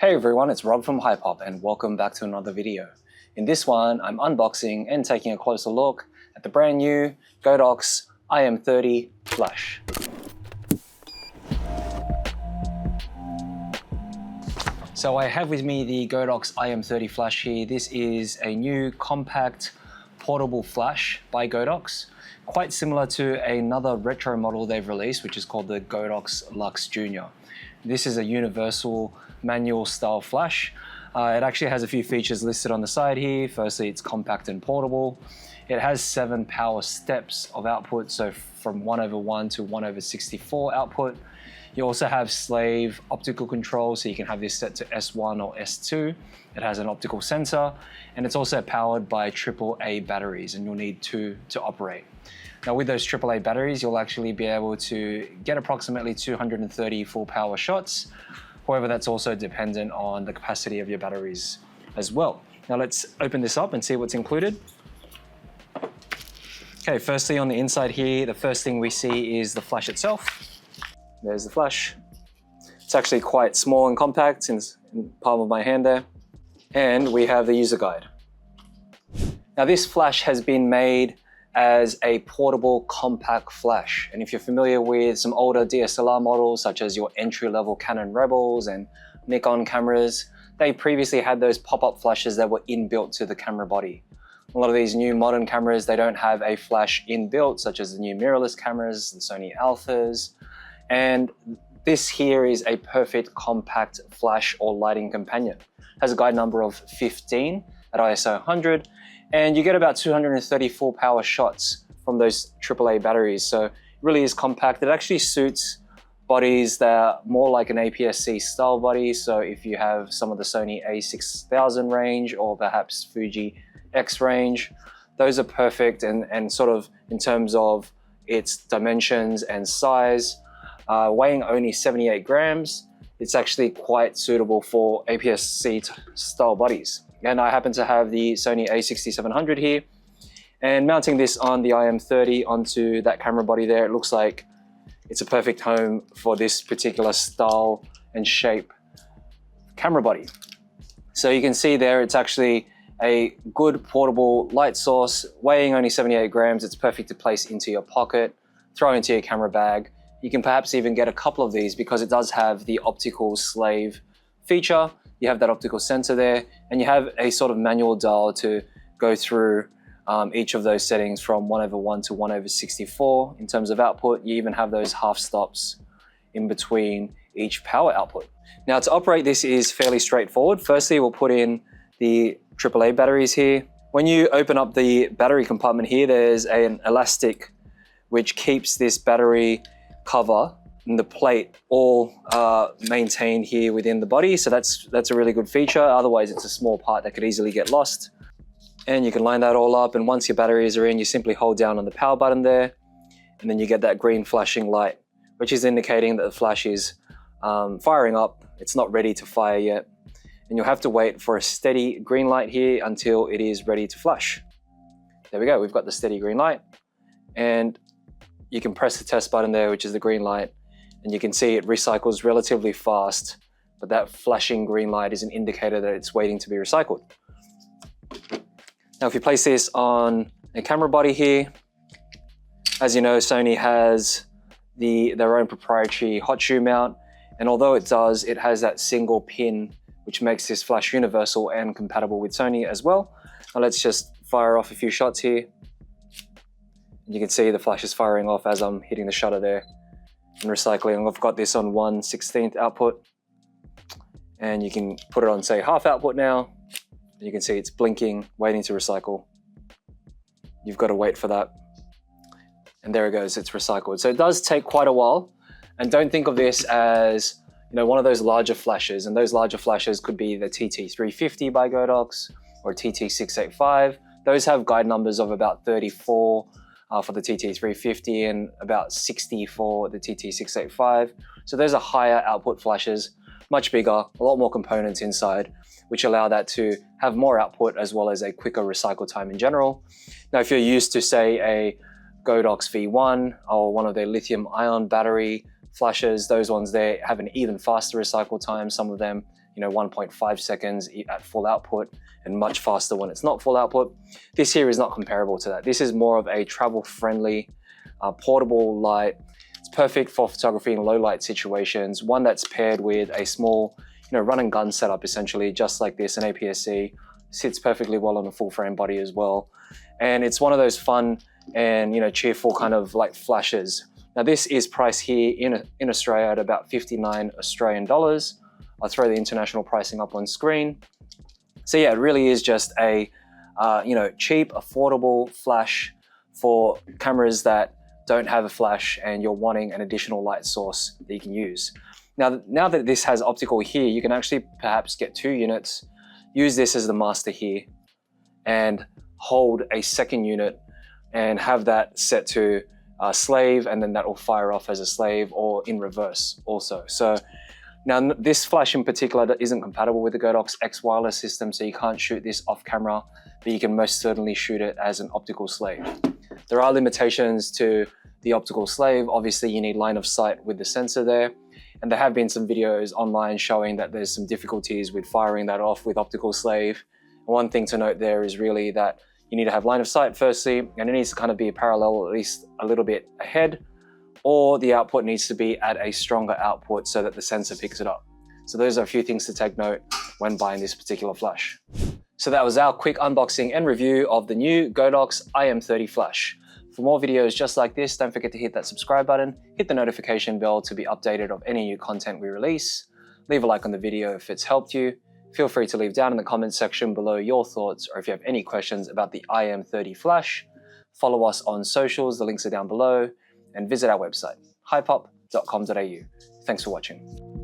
Hey everyone, it's Rob from Hypop and welcome back to another video. In this one, I'm unboxing and taking a closer look at the brand new Godox iM30 flash. So I have with me the Godox iM30 flash here. This is a new compact portable flash by Godox, quite similar to another retro model they've released, which is called the Godox Lux Junior. This is a universal manual style flash. It actually has a few features listed on the side here. Firstly, it's compact and portable. It has 7 power steps of output, so from 1/1 to 1/64 output. You also have slave optical control, so you can have this set to S1 or S2. It has an optical sensor, and it's also powered by AAA batteries, and you'll need 2 to operate. Now with those AAA batteries, you'll actually be able to get approximately 230 full power shots. However, that's also dependent on the capacity of your batteries as well. Now let's open this up and see what's included. Okay, firstly on the inside here, the first thing we see is the flash itself. There's the flash. It's actually quite small and compact in the palm of my hand there. And we have the user guide. Now this flash has been made as a portable compact flash. And if you're familiar with some older DSLR models, such as your entry-level Canon Rebels and Nikon cameras, they previously had those pop-up flashes that were inbuilt to the camera body. A lot of these new modern cameras, they don't have a flash inbuilt, such as the new mirrorless cameras, the Sony Alphas. And this here is a perfect compact flash or lighting companion. It has a guide number of 15 at ISO 100, and you get about 230 full power shots from those AAA batteries. So it really is compact. It actually suits bodies that are more like an APSC-style body. So if you have some of the Sony A6000 range or perhaps Fuji X range, those are perfect and sort of in terms of its dimensions and size. Weighing only 78 grams, it's actually quite suitable for APS-C-style bodies. And I happen to have the Sony A6000 here, and mounting this on the iM30 onto that camera body there, it looks like it's a perfect home for this particular style and shape camera body. So you can see there, it's actually a good portable light source, weighing only 78 grams. It's perfect to place into your pocket, throw into your camera bag. You can perhaps even get a couple of these because it does have the optical slave feature. You have that optical sensor there, and you have a sort of manual dial to go through each of those settings from 1/1 to 1/64 in terms of output. You even have those half stops in between each power output. Now to operate this is fairly straightforward. Firstly, we'll put in the AAA batteries here. When you open up the battery compartment here, there's an elastic which keeps this battery cover and the plate all maintained here within the body. So that's a really good feature. Otherwise, it's a small part that could easily get lost. And you can line that all up. And once your batteries are in, you simply hold down on the power button there. And then you get that green flashing light, which is indicating that the flash is firing up. It's not ready to fire yet. And you'll have to wait for a steady green light here until it is ready to flash. There we go, we've got the steady green light. And you can press the test button there, which is the green light, and you can see it recycles relatively fast, but that flashing green light is an indicator that it's waiting to be recycled. Now, if you place this on a camera body here, as you know, Sony has their own proprietary hot shoe mount, and although it has that single pin, which makes this flash universal and compatible with Sony as well. Now let's just fire off a few shots here. You can see the flash is firing off as I'm hitting the shutter there and recycling. I've got this on 1/16 output, and you can put it on, say, half output now. You can see it's blinking, waiting to recycle. You've got to wait for that. And there it goes, it's recycled. So it does take quite a while. And don't think of this as, you know, one of those larger flashes. And those larger flashes could be the TT350 by Godox or TT685. Those have guide numbers of about 34 for the TT350 and about 60 for the TT685. So those are higher output flashes, much bigger, a lot more components inside, which allow that to have more output as well as a quicker recycle time in general. Now, if you're used to, say, a Godox V1 or one of their lithium ion battery flashes, those ones there have an even faster recycle time. Some of them 1.5 seconds at full output and much faster when it's not full output. This here is not comparable to that. This is more of a travel-friendly, portable light. It's perfect for photography in low light situations, one that's paired with a small run and gun setup, essentially, just like this, an APS-C. Sits perfectly well on a full frame body as well. And it's one of those fun and cheerful kind of like flashes. Now this is priced here in Australia at about 59 Australian dollars. I'll throw the international pricing up on screen. So yeah, it really is just a cheap, affordable flash for cameras that don't have a flash and you're wanting an additional light source that you can use. Now that this has optical here, you can actually perhaps get 2 units, use this as the master here, and hold a second unit and have that set to slave, and then that will fire off as a slave or in reverse also. So now this flash in particular isn't compatible with the Godox X wireless system, so you can't shoot this off camera, but you can most certainly shoot it as an optical slave. There are limitations to the optical slave. Obviously you need line of sight with the sensor there. And there have been some videos online showing that there's some difficulties with firing that off with optical slave. One thing to note there is really that you need to have line of sight firstly, and it needs to kind of be parallel, at least a little bit ahead, or the output needs to be at a stronger output so that the sensor picks it up. So those are a few things to take note when buying this particular flash. So that was our quick unboxing and review of the new Godox iM30 flash. For more videos just like this, don't forget to hit that subscribe button, hit the notification bell to be updated of any new content we release. Leave a like on the video if it's helped you. Feel free to leave down in the comments section below your thoughts, or if you have any questions about the iM30 flash. Follow us on socials, the links are down below, and visit our website, hypop.com.au. Thanks for watching.